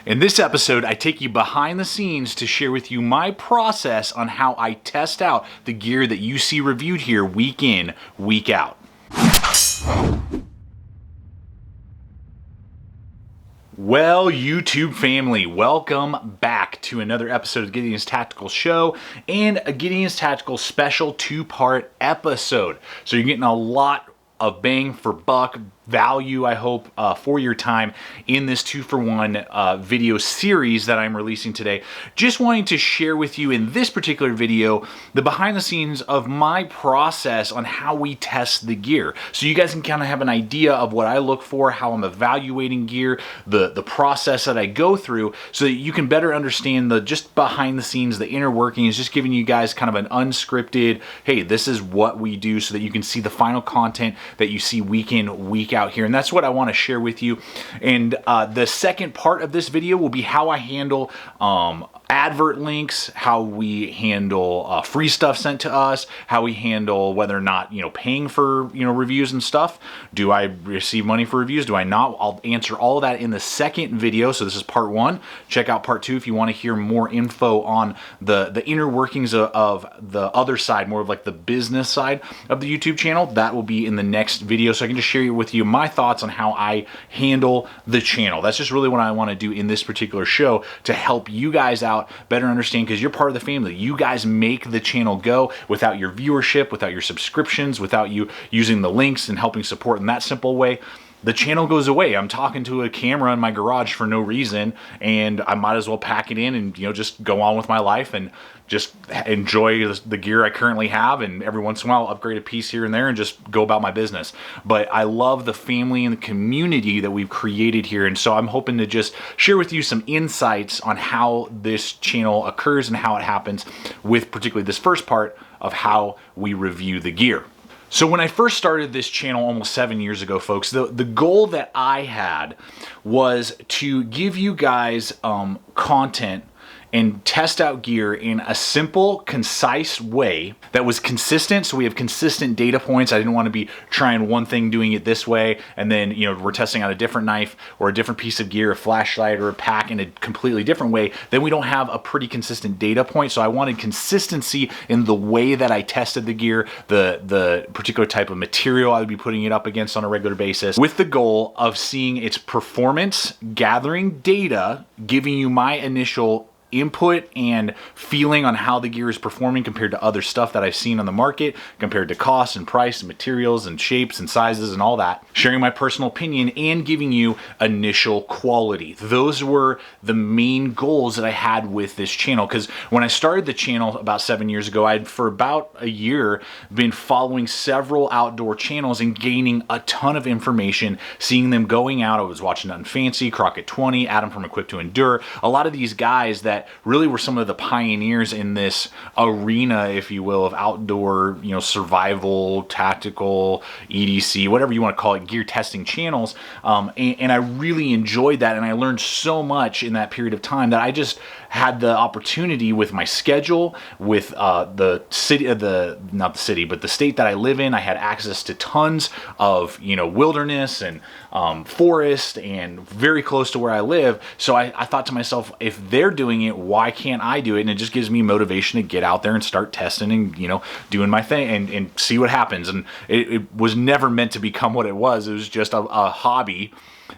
In this episode, I take you behind the scenes to share with you my process on how I test out the gear that you see reviewed here week in, week out. Well, YouTube family, welcome back to another episode of Gideon's Tactical Show and a Gideon's Tactical special two-part episode. So you're getting a lot of bang for buck value, I hope, for your time in this 2-for-1 video series that I'm releasing today. Just wanting to share with you in this particular video the behind the scenes of my process on how we test the gear, so you guys can kind of have an idea of what I look for, how I'm evaluating gear, the process that I go through, so that you can better understand the just behind the scenes, the inner workings, just giving you guys kind of an unscripted, hey, this is what we do, so that you can see the final content that you see week in, week out here. And that's what I want to share with you. And the second part of this video will be how I handle advert links, how we handle free stuff sent to us, how we handle whether or not, paying for, reviews and stuff. Do I receive money for reviews? Do I not? I'll answer all of that in the second video. So this is part 1. Check out part 2 if you want to hear more info on the inner workings of the other side, more of like the business side of the YouTube channel. That will be in the next video. So I can just share with you my thoughts on how I handle the channel. That's just really what I want to do in this particular show, to help you guys out better understand, because you're part of the family. You guys make the channel go. Without your viewership, without your subscriptions, without you using the links and helping support in that simple way, the channel goes away. I'm talking to a camera in my garage for no reason, and I might as well pack it in and just go on with my life and just enjoy the gear I currently have, and every once in a while upgrade a piece here and there and just go about my business. But I love the family and the community that we've created here, and so I'm hoping to just share with you some insights on how this channel occurs and how it happens, with particularly this first part of how we review the gear. So when I first started this channel almost 7 years ago, folks, the goal that I had was to give you guys content and test out gear in a simple, concise way that was consistent. So we have consistent data points. I didn't want to be trying one thing, doing it this way, and then we're testing out a different knife or a different piece of gear, a flashlight or a pack, in a completely different way. Then we don't have a pretty consistent data point. So I wanted consistency in the way that I tested the gear, the particular type of material I would be putting it up against on a regular basis, with the goal of seeing its performance, gathering data, giving you my initial input and feeling on how the gear is performing compared to other stuff that I've seen on the market, compared to cost and price and materials and shapes and sizes and all that, sharing my personal opinion and giving you initial quality. Those were the main goals that I had with this channel, because when I started the channel about 7 years ago, I'd for about a year been following several outdoor channels and gaining a ton of information, seeing them going out. I was watching Nothing Fancy, Crockett 20, Adam from Equipped to Endure, a lot of these guys that really were some of the pioneers in this arena, if you will, of outdoor, survival, tactical, EDC, whatever you want to call it, gear testing channels. And I really enjoyed that, and I learned so much in that period of time that I just had the opportunity with my schedule, with the city, not the city, but the state that I live in. I had access to tons of, wilderness and forest, and very close to where I live. So I thought to myself, if they're doing it, why can't I do it? And it just gives me motivation to get out there and start testing and, doing my thing and see what happens. And it was never meant to become what it was. It was just a hobby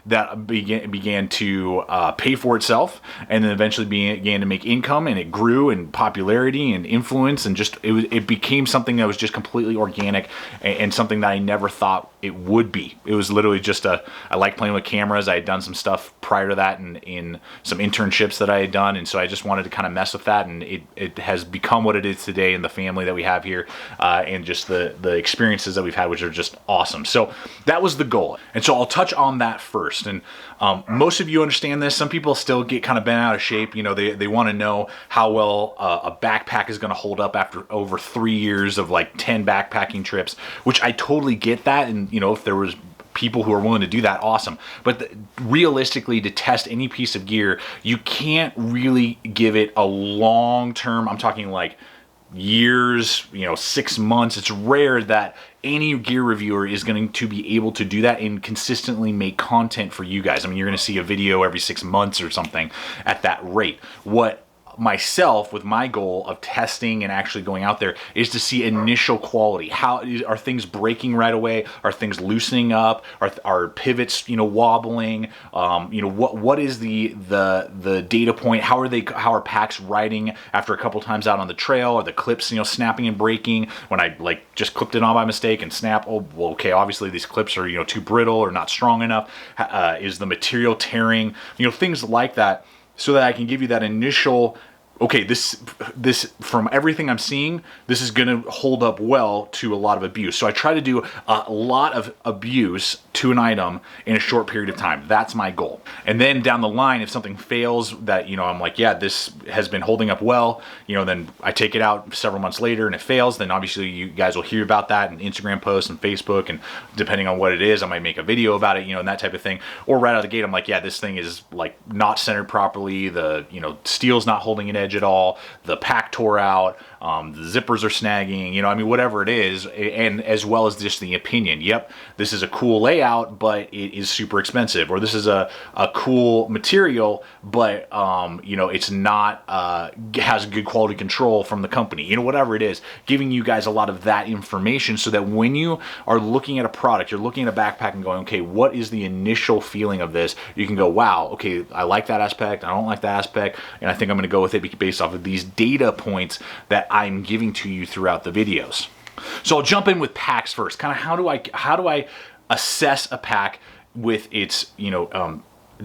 that began to pay for itself, and then eventually began to make income, and it grew in popularity and influence, and just it became something that was just completely organic, and something that I never thought it would be. It was literally just I like playing with cameras. I had done some stuff prior to that in some internships that I had done, and so I just wanted to kind of mess with that, and it has become what it is today, and the family that we have here, and just the experiences that we've had, which are just awesome. So that was the goal, and so I'll touch on that first. And most of you understand this. Some people still get kind of bent out of shape. They want to know how well a backpack is going to hold up after over 3 years of like 10 backpacking trips, which I totally get that. And if there was people who are willing to do that, awesome. But realistically, to test any piece of gear, you can't really give it a long term. I'm talking like years, 6 months. It's rare that any gear reviewer is going to be able to do that and consistently make content for you guys. I mean, you're going to see a video every 6 months or something at that rate. What myself, with my goal of testing and actually going out there, is to see initial quality. How are things breaking right away? Are things loosening up? Are pivots, wobbling? What is the data point? How are packs riding after a couple times out on the trail? Are the clips, snapping and breaking when I just clipped it on by mistake and snap? Oh, well, okay, obviously these clips are too brittle or not strong enough. Is the material tearing? Things like that, so that I can give you that initial, okay, this from everything I'm seeing, this is gonna hold up well to a lot of abuse. So I try to do a lot of abuse to an item in a short period of time. That's my goal. And then down the line, if something fails that, I'm like, yeah, this has been holding up well, then I take it out several months later and it fails, then obviously you guys will hear about that in Instagram posts and Facebook, and depending on what it is, I might make a video about it, and that type of thing. Or right out of the gate, I'm like, yeah, this thing is not centered properly, the, steel's not holding an edge at all, the pack tore out, the zippers are snagging, whatever it is, and as well as just the opinion. Yep, this is a cool layout, but it is super expensive. Or this is a cool material, but it's not has good quality control from the company. Whatever it is, giving you guys a lot of that information so that when you are looking at a product, you're looking at a backpack and going, okay, what is the initial feeling of this? You can go, wow, okay, I like that aspect, I don't like that aspect, and I think I'm going to go with it based off of these data points that I'm giving to you throughout the videos. So I'll jump in with packs first. Kind of how do I assess a pack with its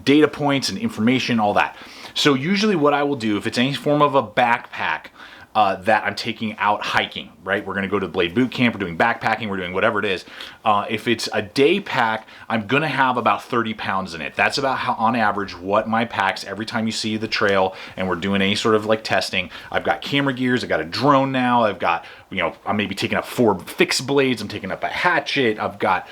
data points and information, all that. So usually what I will do, if it's any form of a backpack that I'm taking out hiking, right? We're going to go to the Blade Boot Camp, we're doing backpacking, we're doing whatever it is. If it's a day pack, I'm going to have about 30 pounds in it. That's about how, on average, what my packs, every time you see the trail and we're doing any sort of testing, I've got camera gears, I've got a drone now, I've got, I'm maybe taking up 4 fixed blades, I'm taking up a hatchet, I've got,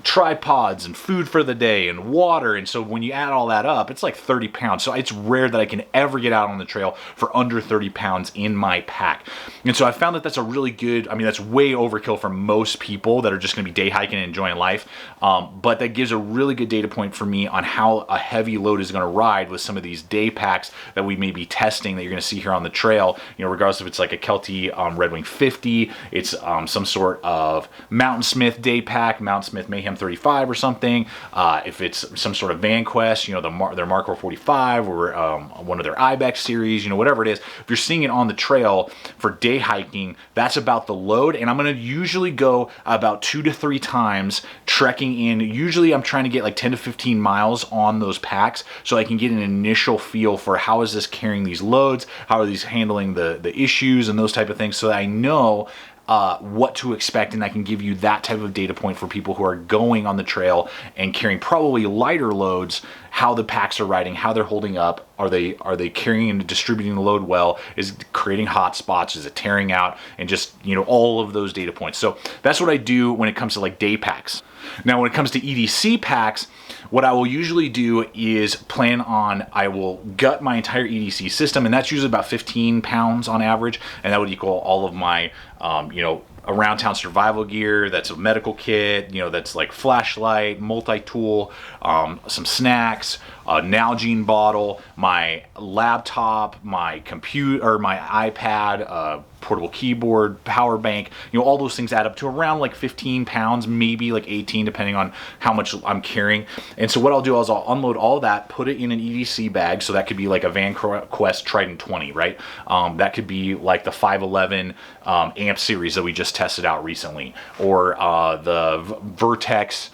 tripods and food for the day and water. And so when you add all that up, it's like 30 pounds. So it's rare that I can ever get out on the trail for under 30 pounds in my pack. And so I found that that's a really good, that's way overkill for most people that are just going to be day hiking and enjoying life. But that gives a really good data point for me on how a heavy load is going to ride with some of these day packs that we may be testing that you're going to see here on the trail. Regardless if it's like a KELTY Red Wing 50, it's some sort of Mountain Smith day pack, Mountain Smith Mayhem 35 or something. If it's some sort of Van Quest, their Mark 45 or one of their Ibex series, whatever it is. If you're seeing it on the trail for day hiking, that's about the load. And I'm going to usually go about 2 to 3 times trekking in. Usually I'm trying to get 10 to 15 miles on those packs so I can get an initial feel for how is this carrying these loads, how are these handling the issues and those type of things, so that I know what to expect, and I can give you that type of data point for people who are going on the trail and carrying probably lighter loads, how the packs are riding, how they're holding up. Are they carrying and distributing the load well? Is it creating hot spots? Is it tearing out? And just all of those data points. So that's what I do when it comes to day packs. Now when it comes to EDC packs, what I will usually do is I will gut my entire EDC system, and that's usually about 15 pounds on average, and that would equal all of my around town survival gear. That's a medical kit, that's flashlight, multi-tool, some snacks, a Nalgene bottle, my laptop, my computer, or my iPad, portable keyboard, power bank. All those things add up to around 15 pounds, maybe 18, depending on how much I'm carrying. And so what I'll do is I'll unload all that, put it in an EDC bag. So that could be a Van Quest Trident 20, right? That could be the 511 amp series that we just tested out recently, or the Vertex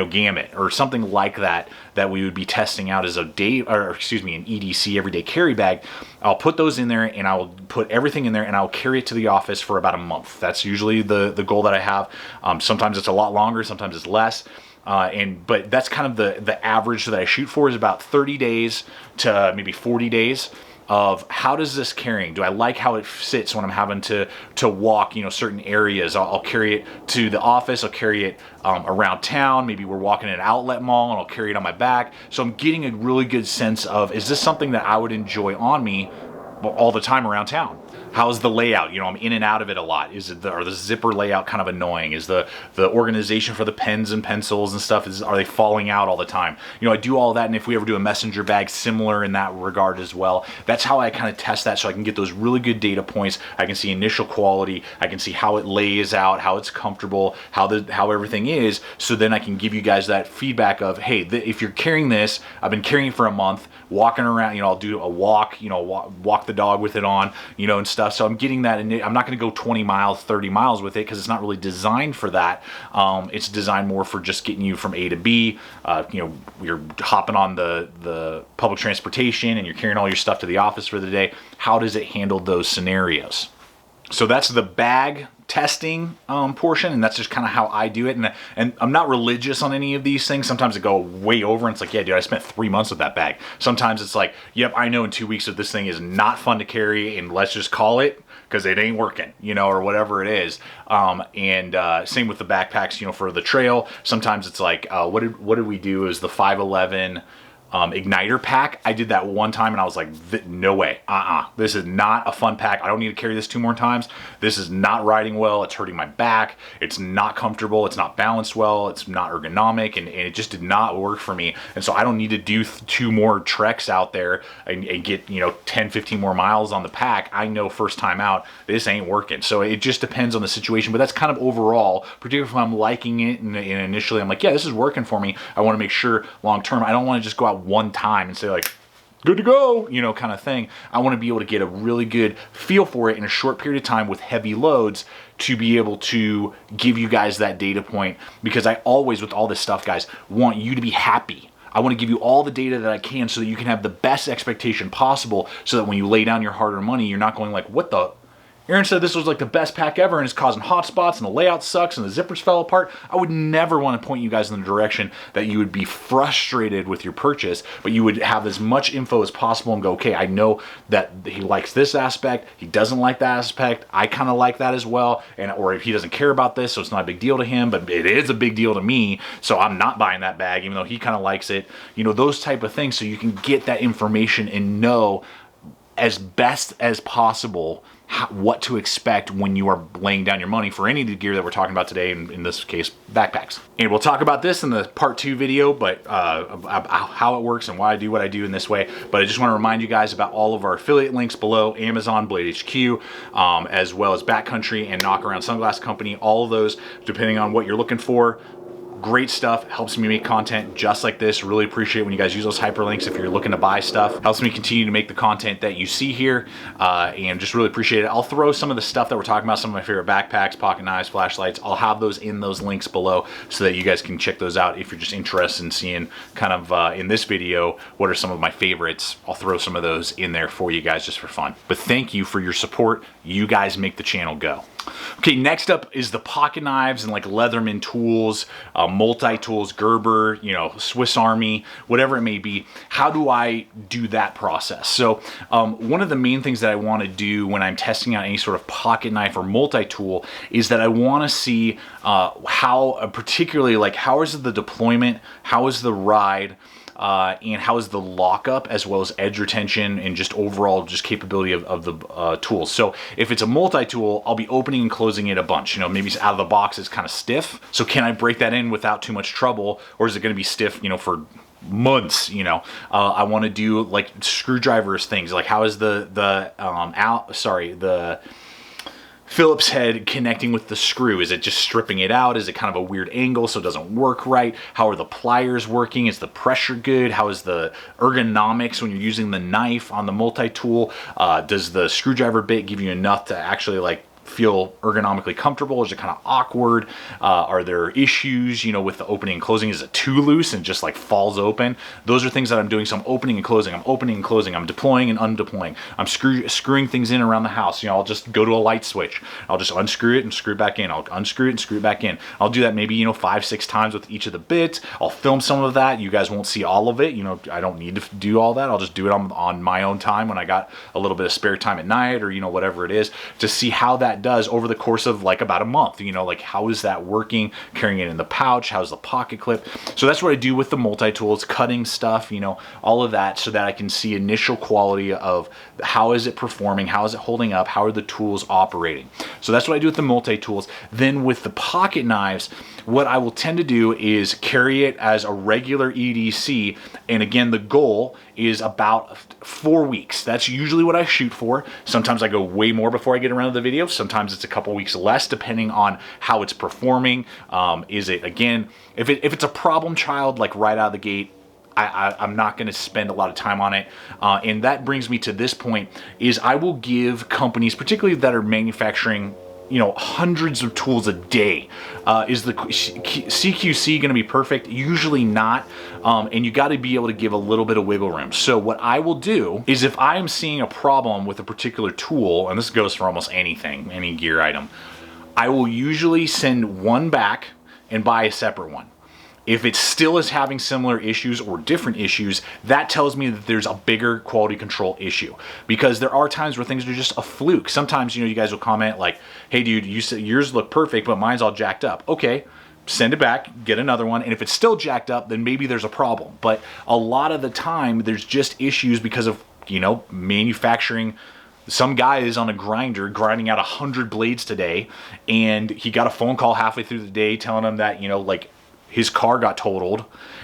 gamut, or something like that we would be testing out as an EDC everyday carry bag. I'll put those in there, and I'll put everything in there, and I'll carry it to the office for about a month. That's usually the goal that I have. Sometimes it's a lot longer, sometimes it's less. But that's kind of the average that I shoot for, is about 30 days to maybe 40 days of how does this carrying? Do I like how it sits when I'm having to walk, certain areas? I'll carry it to the office, I'll carry it around town, maybe we're walking in an outlet mall and I'll carry it on my back. So I'm getting a really good sense of, is this something that I would enjoy on me all the time around town? How's the layout? I'm in and out of it a lot. Are the zipper layout kind of annoying? Is the organization for the pens and pencils and stuff, are they falling out all the time? I do all that, and if we ever do a messenger bag, similar in that regard as well. That's how I kind of test that, so I can get those really good data points. I can see initial quality. I can see how it lays out, how it's comfortable, how everything is, so then I can give you guys that feedback of, hey, if you're carrying this, I've been carrying it for a month, walking around, I'll do a walk, walk the dog with it on, and stuff. So I'm getting that, and I'm not going to go 20 miles, 30 miles with it, because it's not really designed for that. It's designed more for just getting you from A to B. You're hopping on the public transportation and you're carrying all your stuff to the office for the day. How does it handle those scenarios? So that's the bag testing portion, and that's just kind of how I do it. And I'm not religious on any of these things. Sometimes I go way over, and it's like, yeah, dude, I spent 3 months with that bag. Sometimes it's like, yep, I know in 2 weeks that this thing is not fun to carry, and let's just call it, because it ain't working, or whatever it is. Same with the backpacks, for the trail. Sometimes it's like, what did we do? Is the 511 igniter pack. I did that one time and I was like, no way, this is not a fun pack. I don't need to carry this 2 more times. This is not riding well. It's hurting my back. It's not comfortable. It's not balanced well. It's not ergonomic, and it just did not work for me. And so I don't need to do 2 more treks out there and get 10, 15 more miles on the pack. I know first time out, this ain't working. So it just depends on the situation, but that's kind of overall, particularly if I'm liking it and initially I'm like, yeah, this is working for me. I want to make sure long term, I don't want to just go out one time and say like, good to go, kind of thing. I want to be able to get a really good feel for it in a short period of time with heavy loads to be able to give you guys that data point, because I always, with all this stuff, guys, want you to be happy. I want to give you all the data that I can so that you can have the best expectation possible, so that when you lay down your hard-earned money, you're not going like, what the... Aaron said this was like the best pack ever and it's causing hot spots and the layout sucks and the zippers fell apart. I would never want to point you guys in the direction that you would be frustrated with your purchase, but you would have as much info as possible and go, okay, I know that he likes this aspect, he doesn't like that aspect, I kind of like that as well, or if he doesn't care about this, so it's not a big deal to him, but it is a big deal to me, so I'm not buying that bag even though he kind of likes it. Those type of things, so you can get that information and know as best as possible what to expect when you are laying down your money for any of the gear that we're talking about today, in this case, backpacks. And we'll talk about this in the part 2 video, but how it works and why I do what I do in this way. But I just want to remind you guys about all of our affiliate links below: Amazon, Blade HQ, as well as Backcountry and Knock Around Sunglass Company. All of those, depending on what you're looking for. Great stuff, helps me make content just like this. Really appreciate when you guys use those hyperlinks if you're looking to buy stuff. Helps me continue to make the content that you see here, and just really appreciate it. I'll throw some of the stuff that we're talking about, some of my favorite backpacks, pocket knives, flashlights. I'll have those in those links below so that you guys can check those out if you're just interested in seeing kind of in this video what are some of my favorites. I'll throw some of those in there for you guys just for fun. But thank you for your support. You guys make the channel go. Okay, next up is the pocket knives and like Leatherman tools, multi-tools, Gerber, Swiss Army, whatever it may be. How do I do that process? So one of the main things that I want to do when I'm testing out any sort of pocket knife or multi-tool is that I want to see how, particularly like, how is the deployment, how is the ride, and how is the lockup, as well as edge retention and just overall just capability of the tools. So if it's a multi-tool, I'll be opening and closing it a bunch. Maybe it's out of the box, it's kind of stiff. So can I break that in without too much trouble, or is it going to be stiff, for months? I want to do like screwdrivers things, like how is the Phillips head connecting with the screw? Is it just stripping it out? Is it kind of a weird angle so it doesn't work right? How are the pliers working? Is the pressure good? How is the ergonomics when you're using the knife on the multi-tool? Does the screwdriver bit give you enough to actually like feel ergonomically comfortable? Is it kind of awkward? Are there issues, with the opening and closing? Is it too loose and just like falls open? Those are things that I'm doing. So I'm opening and closing, I'm deploying and undeploying. I'm screwing things in around the house. I'll just go to a light switch. I'll just unscrew it and screw it back in. I'll unscrew it and screw it back in. I'll do that maybe, 5, 6 times with each of the bits. I'll film some of that. You guys won't see all of it. I don't need to do all that. I'll just do it on my own time when I got a little bit of spare time at night, or, whatever it is, to see how that that does over the course of like about a month. You know, like how is that working? Carrying it in the pouch, how's the pocket clip? So that's what I do with the multi-tool. It's cutting stuff, you know, all of that, so that I can see initial quality of how is it performing, how is it holding up, how are the tools operating. So that's what I do with the multi-tools. Then with the pocket knives, what I will tend to do is carry it as a regular EDC, and again, the goal is about 4 weeks. That's usually what I shoot for. Sometimes I go way more before I get around to the video. Sometimes it's a couple weeks less, depending on how it's performing. Is it, again, if it's a problem child, like right out of the gate, I'm not going to spend a lot of time on it. And that brings me to this point, is I will give companies, particularly that are manufacturing, you know, hundreds of tools a day. Is the CQC going to be perfect? Usually not. And you got to be able to give a little bit of wiggle room. So what I will do is, if I am seeing a problem with a particular tool, and this goes for almost anything, any gear item, I will usually send one back and buy a separate one. If it still is having similar issues or different issues, that tells me that there's a bigger quality control issue, because there are times where things are just a fluke. Sometimes, you know, you guys will comment like, hey dude, you said yours look perfect, but mine's all jacked up. Okay, send it back, get another one. And if it's still jacked up, then maybe there's a problem. But a lot of the time there's just issues because of, you know, manufacturing. Some guy is on a grinder grinding out 100 blades today, and he got a phone call halfway through the day telling him that, you know, like, his car got totaled,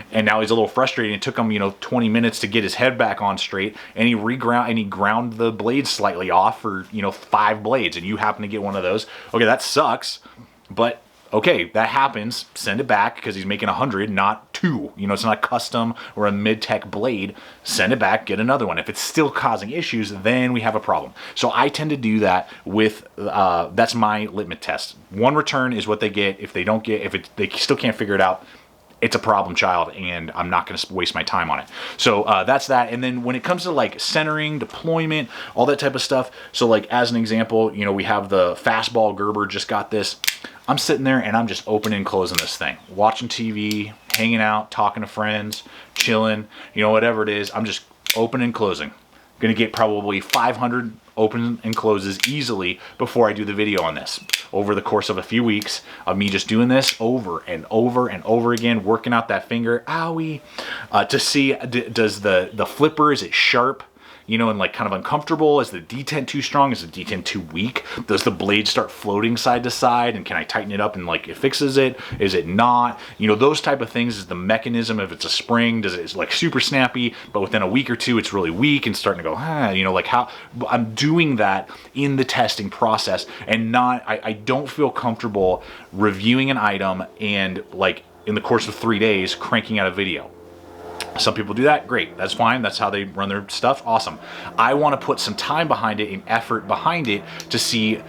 and now he's a little frustrated. It took him, you know, 20 minutes to get his head back on straight, and he ground the blades slightly off for, you know, 5 blades, and you happen to get one of those. Okay, that sucks, but okay, that happens. Send it back, because he's making 100, not 2. You know, it's not a custom or a mid-tech blade. Send it back, get another one. If it's still causing issues, then we have a problem. So I tend to do that with, that's my litmus test. One return is what they get. If they don't get, they still can't figure it out, it's a problem child, and I'm not going to waste my time on it. So that's that. And then when it comes to like centering, deployment, all that type of stuff. So like as an example, you know, we have the fastball Gerber, just got this. I'm sitting there and I'm just opening and closing this thing, watching TV, hanging out, talking to friends, chilling, you know, whatever it is. I'm just opening and closing. Going to get probably 500 open and closes easily before I do the video on this, over the course of a few weeks of me just doing this over and over and over again, working out that finger, owie, to see, does the flipper, is it sharp? You know, and like kind of uncomfortable? Is the detent too strong? Is the detent too weak? Does the blade start floating side to side? And can I tighten it up and like it fixes it? Is it not? You know, those type of things. Is the mechanism, if it's a spring, does it's like super snappy, but within a week or two it's really weak and starting to go, you know, like how I'm doing that in the testing process, and not, I don't feel comfortable reviewing an item and like in the course of 3 days cranking out a video. Some people do that, great, that's fine, that's how they run their stuff, awesome. I want to put some time behind it and effort behind it to see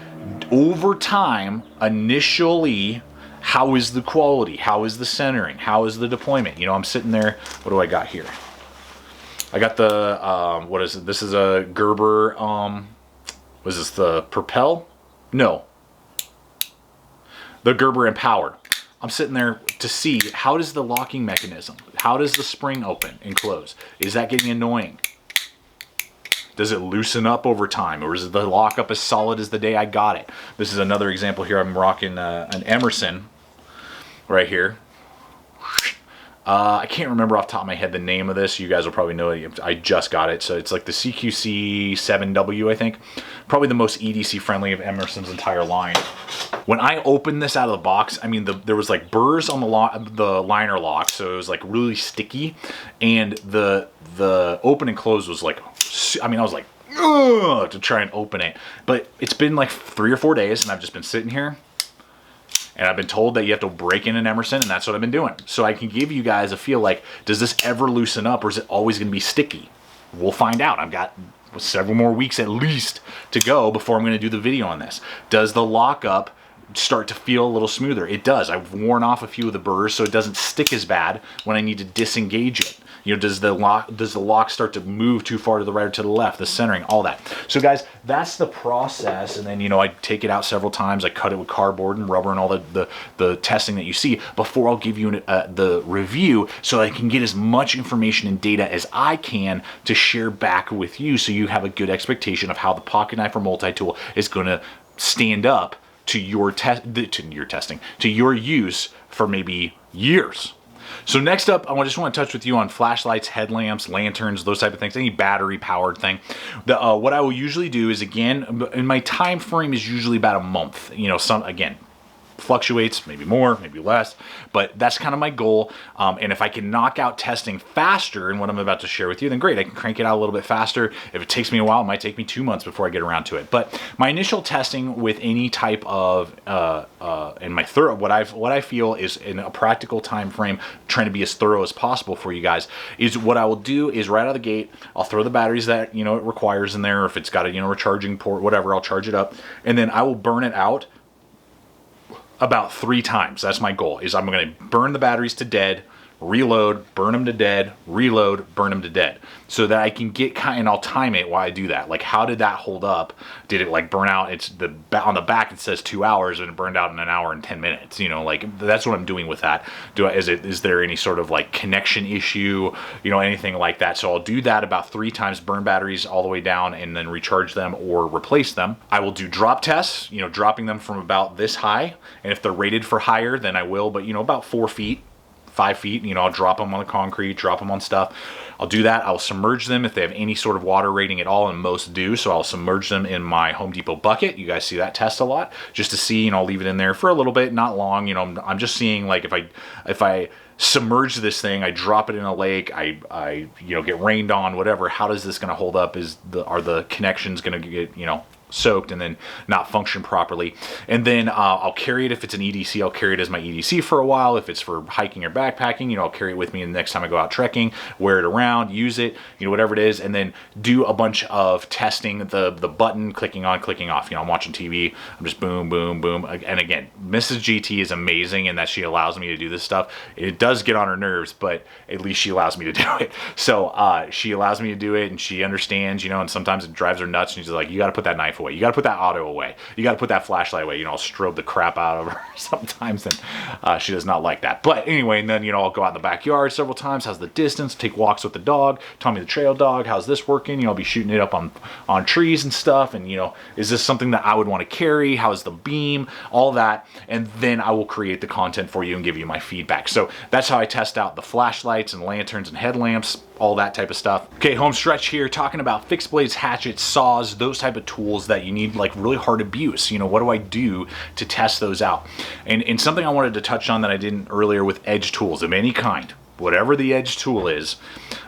over time, initially, how is the quality, how is the centering, how is the deployment. You know, I'm sitting there, what do I got here? I got the, what is it, this is a Gerber, was this the Propel? No. The Gerber Empower. I'm sitting there to see, how does the locking mechanism, how does the spring open and close? Is that getting annoying? Does it loosen up over time, or is the lockup as solid as the day I got it? This is another example here. I'm rocking an Emerson right here. I can't remember off the top of my head the name of this. You guys will probably know it. I just got it. So it's like the CQC 7W, I think. Probably the most EDC friendly of Emerson's entire line. When I opened this out of the box, I mean, there was like burrs on the liner lock, so it was like really sticky. And the open and close was like, I mean, I was like, ugh, to try and open it. But it's been like 3 or 4 days, and I've just been sitting here. And I've been told that you have to break in an Emerson, and that's what I've been doing. So I can give you guys a feel like, does this ever loosen up, or is it always going to be sticky? We'll find out. I've got several more weeks at least to go before I'm going to do the video on this. Does the lockup start to feel a little smoother? It does. I've worn off a few of the burrs so it doesn't stick as bad when I need to disengage it. You know, does the lock start to move too far to the right or to the left, the centering, all that. So guys, that's the process. And then, you know, I take it out several times. I cut it with cardboard and rubber and all the testing that you see before I'll give you the review, so I can get as much information and data as I can to share back with you, so you have a good expectation of how the pocket knife or multi-tool is going to stand up to your testing, to your use for maybe years. So next up, I just want to touch with you on flashlights, headlamps, lanterns, those type of things, any battery powered thing. What I will usually do is, again, and my time frame is usually about a month. You know, again, fluctuates, maybe more, maybe less, but that's kind of my goal. And if I can knock out testing faster in what I'm about to share with you, then great, I can crank it out a little bit faster. If it takes me a while, it might take me 2 months before I get around to it. But my initial testing with any type of and my thorough, what I feel is in a practical time frame, trying to be as thorough as possible for you guys, is what I will do is right out of the gate, I'll throw the batteries that, you know, it requires in there. If it's got a, you know, recharging port, whatever, I'll charge it up, and then I will burn it out about 3 times. That's my goal, is I'm going to burn the batteries to dead, reload, burn them to dead, reload, burn them to dead, so that I can get and I'll time it while I do that. Like, how did that hold up? Did it like burn out? It's on the back it says 2 hours and it burned out in 1 hour and 10 minutes. You know, like that's what I'm doing with that. Is there any sort of like connection issue? You know, anything like that? So I'll do that about 3 times, burn batteries all the way down, and then recharge them or replace them. I will do drop tests. You know, dropping them from about this high, and if they're rated for higher, then I will. But you know, about 4 feet. 5 feet, you know, I'll drop them on the concrete, drop them on stuff. I'll do that. I'll submerge them if they have any sort of water rating at all, and most do. So I'll submerge them in my Home Depot bucket. You guys see that test a lot, just to see, and I'll leave it in there for a little bit, not long. You know, I'm just seeing, like, if I submerge this thing, I drop it in a lake, I you know, get rained on, whatever, how does this going to hold up? Are the connections going to get, you know, soaked and then not function properly? And then I'll carry it. If it's an EDC, I'll carry it as my EDC for a while. If it's for hiking or backpacking, you know, I'll carry it with me the next time I go out trekking, wear it around, use it, you know, whatever it is, and then do a bunch of testing, the button, clicking on, clicking off. You know, I'm watching TV, I'm just boom, boom, boom. And again, Mrs. GT is amazing in that she allows me to do this stuff. It does get on her nerves, but at least she allows me to do it. So she allows me to do it, and she understands, you know, and sometimes it drives her nuts, and she's like, you got to put that knife away. You got to put that auto away. You got to put that flashlight away. You know, I'll strobe the crap out of her sometimes, and she does not like that. But anyway, and then, you know, I'll go out in the backyard several times. How's the distance? Take walks with the dog. Tommy the trail dog. How's this working? You know, I'll be shooting it up on trees and stuff. And, you know, is this something that I would want to carry? How's the beam? All that. And then I will create the content for you and give you my feedback. So that's how I test out the flashlights and lanterns and headlamps, all that type of stuff. Okay, home stretch here, talking about fixed blades, hatchets, saws, those type of tools that you need, like really hard abuse. You know, what do I do to test those out? And something I wanted to touch on that I didn't earlier with edge tools of any kind, whatever the edge tool is,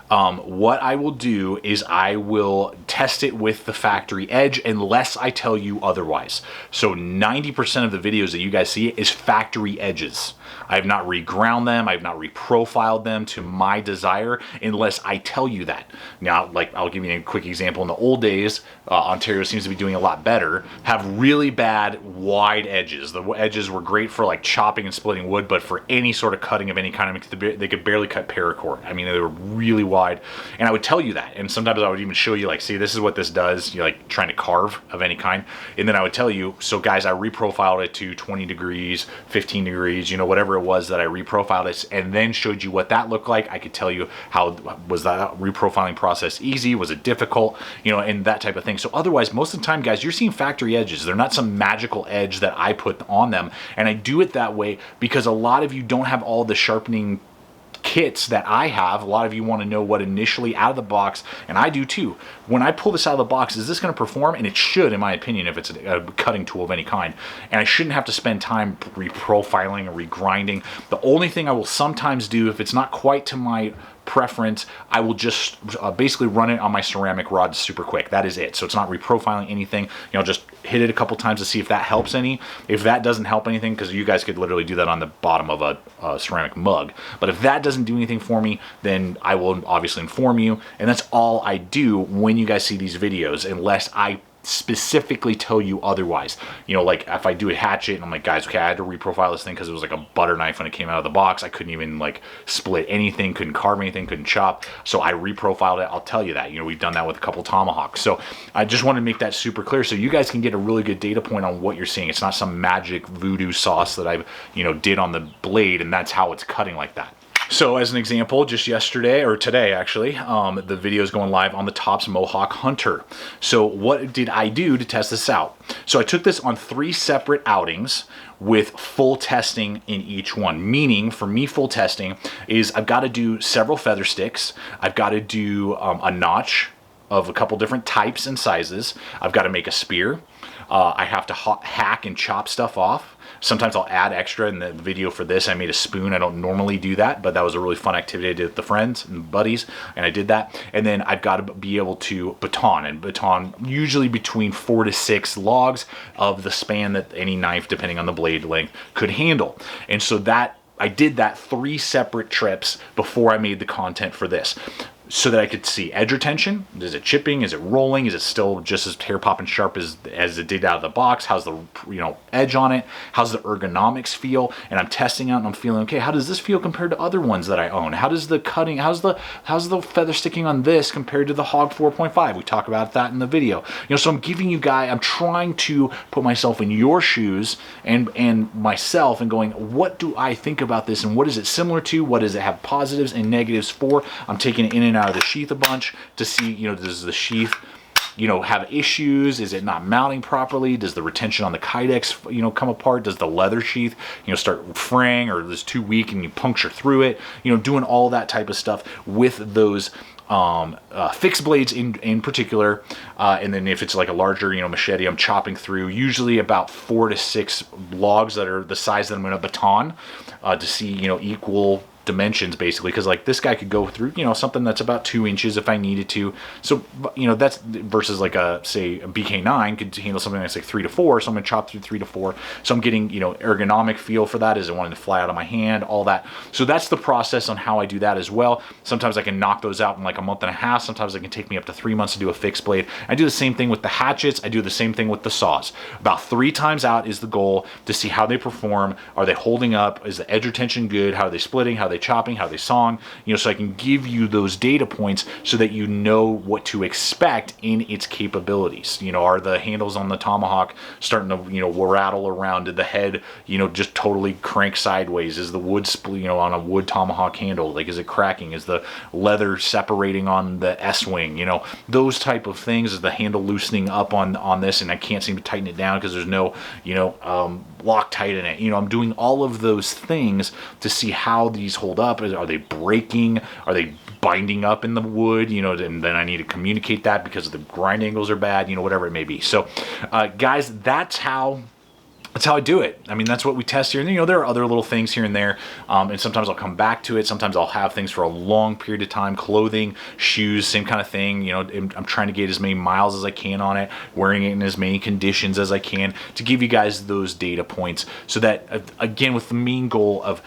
what I will do is I will test it with the factory edge unless I tell you otherwise. So 90% of the videos that you guys see is factory edges. I have not reground them. I have not reprofiled them to my desire unless I tell you that. Now, like, I'll give you a quick example. In the old days, Ontario seems to be doing a lot better, have really bad wide edges. The edges were great for like chopping and splitting wood, but for any sort of cutting of any kind, they could barely cut paracord. I mean, they were really wide. And I would tell you that. And sometimes I would even show you, like, see, this is what this does. You're like trying to carve of any kind. And then I would tell you, so guys, I reprofiled it to 20 degrees, 15 degrees, you know, whatever it was that I reprofiled it, and then showed you what that looked like. I could tell you how was that reprofiling process easy, was it difficult, you know, and that type of thing. So otherwise, most of the time, guys, you're seeing factory edges. They're not some magical edge that I put on them. And I do it that way because a lot of you don't have all the sharpening kits that I have. A lot of you want to know what initially out of the box, and I do too. When I pull this out of the box, is this going to perform? And it should, in my opinion, if it's a cutting tool of any kind. And I shouldn't have to spend time reprofiling or regrinding. The only thing I will sometimes do, if it's not quite to my preference, I will just basically run it on my ceramic rod super quick. That is it. So it's not reprofiling anything. You know, just hit it a couple times to see if that helps any. If that doesn't help anything, because you guys could literally do that on the bottom of a ceramic mug. But if that doesn't do anything for me, then I will obviously inform you. And that's all I do when you guys see these videos, unless I specifically tell you otherwise. You know, like if I do a hatchet and I'm like, guys, okay, I had to reprofile this thing because it was like a butter knife when it came out of the box. I couldn't even like split anything, couldn't carve anything, couldn't chop. So I reprofiled it. I'll tell you that. You know, we've done that with a couple tomahawks. So I just want to make that super clear so you guys can get a really good data point on what you're seeing. It's not some magic voodoo sauce that I, you know, did on the blade and that's how it's cutting like that. So as an example, just yesterday, or today actually, the video is going live on the Tops Mohawk Hunter. So what did I do to test this out? So I took this on 3 separate outings with full testing in each one. Meaning, for me, full testing is I've got to do several feather sticks. I've got to do a notch of a couple different types and sizes. I've got to make a spear. I have to hack and chop stuff off. Sometimes I'll add extra. In the video for this, I made a spoon. I don't normally do that, but that was a really fun activity I did with the friends and buddies, and I did that. And then I've got to be able to baton usually between 4 to 6 logs of the span that any knife, depending on the blade length, could handle. And so that I did that 3 separate trips before I made the content for this, so that I could see edge retention. Is it chipping? Is it rolling? Is it still just as hair popping sharp as it did out of the box? How's the edge on it? How's the ergonomics feel? And I'm testing out and I'm feeling, okay, how does this feel compared to other ones that I own? How does the cutting, how's the feather sticking on this compared to the Hog 4.5? We talk about that in the video. So I'm giving you guys, I'm trying to put myself in your shoes and myself and going, what do I think about this and what is it similar to? What does it have positives and negatives for? I'm taking it in and out of the sheath a bunch to see, does the sheath, have issues? Is it not mounting properly? Does the retention on the kydex, come apart? Does the leather sheath, start fraying, or is too weak and you puncture through it? Doing all that type of stuff with those fixed blades in particular, and then if it's like a larger machete, I'm chopping through usually about 4 to 6 logs that are the size that I'm going to baton to see equal dimensions, basically, because like this guy could go through something that's about 2 inches if I needed to. So that's versus like a, say, a BK9 could handle something that's like 3 to 4, so I'm gonna chop through 3 to 4. So I'm getting ergonomic feel for that. Is it wanting to fly out of my hand, all that. So that's the process on how I do that as well. Sometimes I can knock those out in like a month and a half. Sometimes it can take me up to 3 months to do a fixed blade. I do the same thing with the hatchets. I do the same thing with the saws. About 3 times out is the goal, to see how they perform. Are they holding up? Is the edge retention good? How are they splitting? How are they chopping, how they sawing, so I can give you those data points so that you know what to expect in its capabilities. Are the handles on the Tomahawk starting to rattle around? Did the head just totally crank sideways? Is the wood split on a wood Tomahawk handle, like, is it cracking? Is the leather separating on the S-wing? Those type of things. Is the handle loosening up on this and I can't seem to tighten it down because there's no Loctite in it? I'm doing all of those things to see how these hold up. Are they breaking? Are they binding up in the wood? And then I need to communicate that because the grind angles are bad, whatever it may be. So guys, that's how I do it. I mean, that's what we test here. And there are other little things here and there, and sometimes I'll come back to it. Sometimes I'll have things for a long period of time. Clothing, shoes, same kind of thing. I'm trying to get as many miles as I can on it, wearing it in as many conditions as I can to give you guys those data points, so that, again, with the main goal of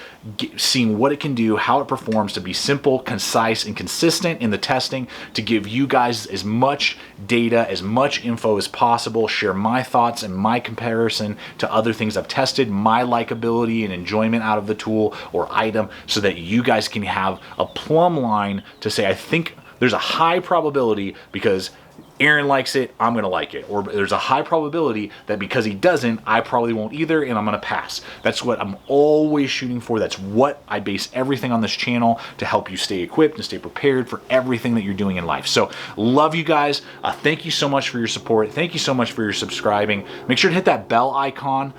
seeing what it can do, how it performs, to be simple, concise, and consistent in the testing, to give you guys as much data, as much info as possible, share my thoughts and my comparison to other things I've tested, my likability and enjoyment out of the tool or item, so that you guys can have a plumb line to say, I think there's a high probability because Aaron likes it, I'm gonna like it. Or there's a high probability that because he doesn't, I probably won't either, and I'm gonna pass. That's what I'm always shooting for. That's what I base everything on this channel, to help you stay equipped and stay prepared for everything that you're doing in life. So love you guys. Thank you so much for your support. Thank you so much for your subscribing. Make sure to hit that bell icon.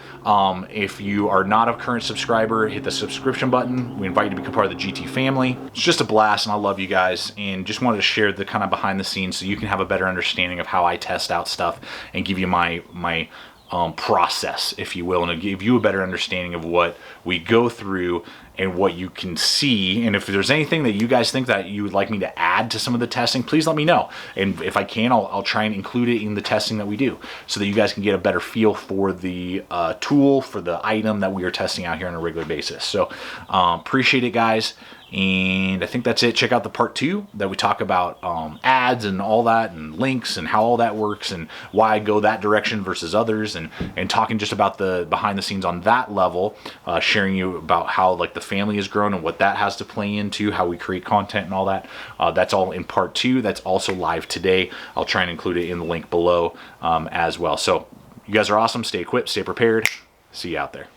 If you are not a current subscriber, hit the subscription button. We invite you to become part of the GT family. It's just a blast, and I love you guys, and just wanted to share the kind of behind the scenes so you can have a better understanding of how I test out stuff and give you my process, if you will, and to give you a better understanding of what we go through and what you can see. And if there's anything that you guys think that you would like me to add to some of the testing, please let me know. And if I can, I'll try and include it in the testing that we do, so that you guys can get a better feel for the tool, for the item that we are testing out here on a regular basis. So appreciate it, guys. And I think that's it. Check out the part 2 that we talk about ads and all that, and links and how all that works, and why I go that direction versus others, and talking just about the behind the scenes on that level, sharing you about how like the family has grown and what that has to play into how we create content and all that. That's all in part 2. That's also live today. I'll try and include it in the link below as well. So you guys are awesome. Stay equipped, stay prepared. See you out there.